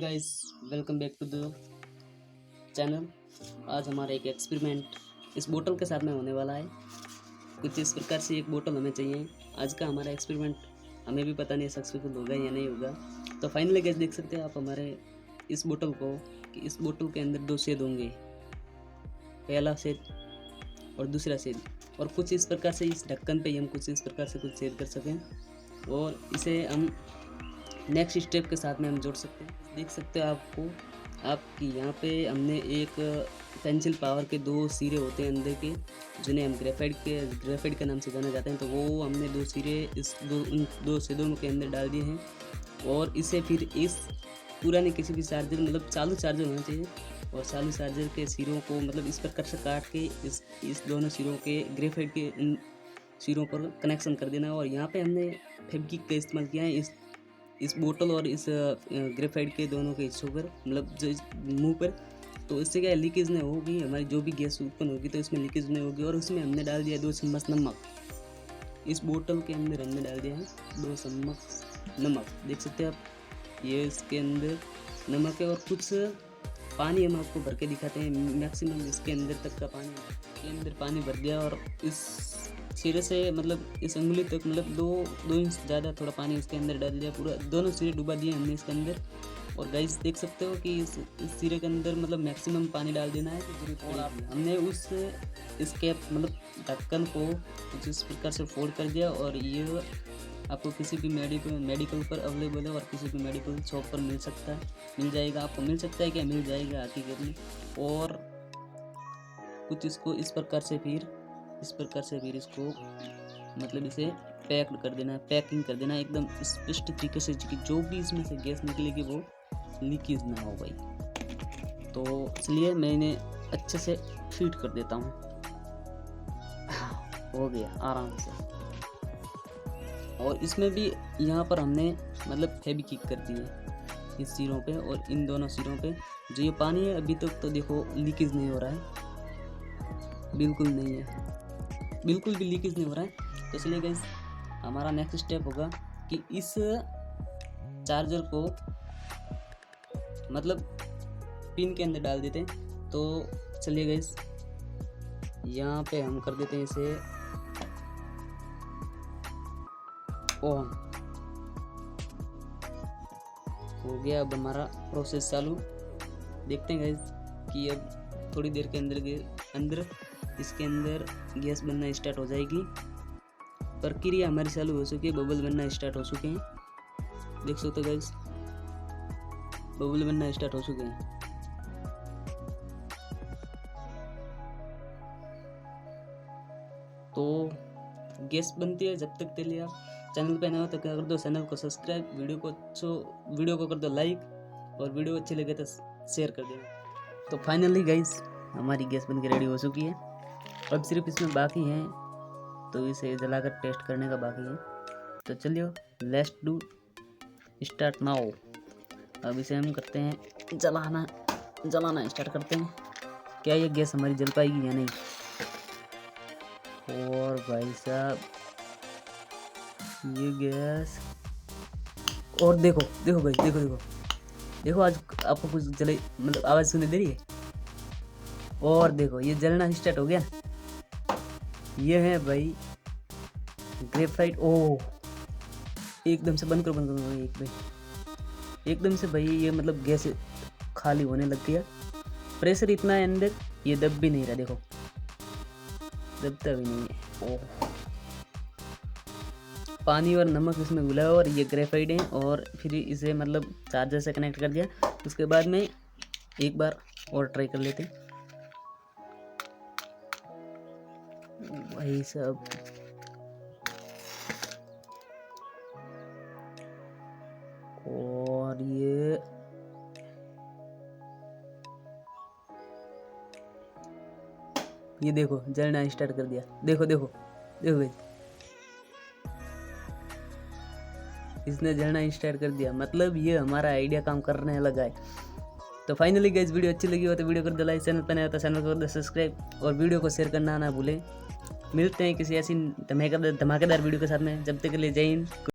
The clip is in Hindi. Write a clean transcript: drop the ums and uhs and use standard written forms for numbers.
Guys, welcome back to the channel. आज हमारा एक एक्सपेरिमेंट इस बोतल के साथ में होने वाला है। कुछ इस प्रकार से एक बोतल हमें चाहिए। आज का हमारा एक्सपेरिमेंट हमें भी पता नहीं सक्सेसफुल होगा या नहीं होगा। तो फाइनली गाइस देख सकते हैं आप हमारे इस बोतल को कि इस बोतल के अंदर दो छेद होंगे, पहला छेद और दूसरा छेद। और कुछ इस प्रकार से इस ढक्कन पे हम कुछ इस प्रकार से कुछ छेद कर सकें और इसे हम नेक्स्ट स्टेप के साथ में हम जोड़ सकते हैं। देख सकते हो आपकी यहाँ पे हमने एक पेंसिल पावर के दो सिरे होते हैं अंदर के, जिन्हें हम ग्रेफाइट के नाम से जाना जाते हैं। तो वो हमने दो सिरे उन दो छेदों के अंदर डाल दिए हैं और इसे फिर इस पुराने किसी भी चार्जर मतलब चालू चार्जर होना चाहिए और चालू चार्जर के सिरों को मतलब इस प्रकार से काट के इस दोनों सिरों के ग्रेफाइट के इन सिरों पर कनेक्शन कर देना है। और यहाँ पे हमने फेविक्विक का इस्तेमाल किया है इस बोतल और इस ग्रेफाइट के दोनों के हिस्सों पर मतलब जो मुंह पर। तो इससे क्या लीकेज नहीं होगी, हमारी जो भी गैस उत्पन्न होगी तो इसमें लीकेज नहीं होगी। और उसमें हमने डाल दिया 2 चम्मच नमक। इस बोतल के अंदर हमने डाल दिया है 2 चम्मच नमक। देख सकते हैं आप, ये इसके अंदर नमक है। और कुछ पानी हम आपको भर के दिखाते हैं। मैक्सिमम इसके अंदर तक का पानी भर दिया और इस सिरे से मतलब इस उंगली तक मतलब 2 इंच ज़्यादा थोड़ा पानी इसके अंदर डाल दिया। पूरा दोनों सिरे डुबा दिए हमने इसके अंदर। और गाइस देख सकते हो कि इस सिरे के अंदर मतलब मैक्सिमम पानी डाल देना है। तो हमने इस कैप मतलब ढक्कन को कुछ इस प्रकार से फोल्ड कर दिया। और ये आपको किसी भी मेडिकल पर अवेलेबल है और किसी भी मेडिकल शॉप पर मिल जाएगा। आपको मिल सकता है क्या, मिल जाएगा हकीकत में। और कुछ इसको इस प्रकार से फिर इसको मतलब इसे पैकिंग कर देना एकदम स्पष्ट तरीके से कि जो भी इसमें से गैस निकलेगी वो लीकेज ना हो भाई। तो इसलिए मैं इन्हें अच्छे से फीड कर देता हूँ। हो गया आराम से। और इसमें भी यहाँ पर हमने मतलब फेविक्विक कर दी है इस सिरों पे और इन दोनों सिरों पे। जो ये पानी है अभी तक तो देखो लीकेज नहीं हो रहा है, बिल्कुल नहीं है, बिल्कुल भी लीकेज नहीं हो रहा है। तो इसलिए गाइस हमारा नेक्स्ट स्टेप होगा कि इस चार्जर को मतलब पिन के अंदर डाल देते हैं। तो चलिए गाइस यहाँ पे हम कर देते हैं इसे ऑन। हो गया अब हमारा प्रोसेस चालू। देखते हैं गाइस कि अब थोड़ी देर के अंदर इसके अंदर गैस बनना स्टार्ट हो जाएगी। प्रक्रिया हमारी चालू हो चुकी है, बबल बनना स्टार्ट हो चुके हैं। देख सकते हो गाइस बबल बनना स्टार्ट हो चुके हैं। तो गैस बनती है जब तक के लिए आप चैनल पे नए हो तो क्या कर दो, चैनल को सब्सक्राइब, वीडियो को कर दो लाइक और वीडियो अच्छी लगे तो शेयर कर देना। तो फाइनली गाइस हमारी गैस बन के रेडी हो चुकी है। अब सिर्फ इसमें बाकी है तो इसे जलाकर टेस्ट करने का बाकी है। तो चलिए लेट्स डू स्टार्ट नाउ। अब इसे हम करते हैं जलाना स्टार्ट करते हैं। क्या ये गैस हमारी जल पाएगी या नहीं। और भाई साहब ये गैस, और देखो भाई देखो आज आपको कुछ जले मतलब आवाज़ सुनाई दे रही है। और देखो ये जलना स्टार्ट हो गया। ये है भाई ग्रेफाइट। ओह एकदम से बंद करो एकदम से भाई ये मतलब गैस खाली होने लग गया। प्रेशर इतना है अंदर, ये दब भी नहीं रहा, देखो दबता भी नहीं है। ओह पानी और नमक इसमें घुला है और ये ग्रेफाइट है। और फिर इसे मतलब चार्जर से कनेक्ट कर दिया। उसके बाद में एक बार और ट्राई कर लेते हैं भाई साहब। और ये देखो जलना स्टार्ट कर दिया। देखो भाई इसने जलना स्टार्ट कर दिया। मतलब ये हमारा आइडिया काम करने लगा है। तो फाइनली गाइस वीडियो अच्छी लगी हो तो वीडियो कर दो लाइक, चैनल पर नया हो तो चैनल को कर दो सब्सक्राइब और वीडियो को शेयर करना ना भूलें। मिलते हैं किसी ऐसी धमाकेदार वीडियो के साथ में। जब तक के लिए जय हिंद।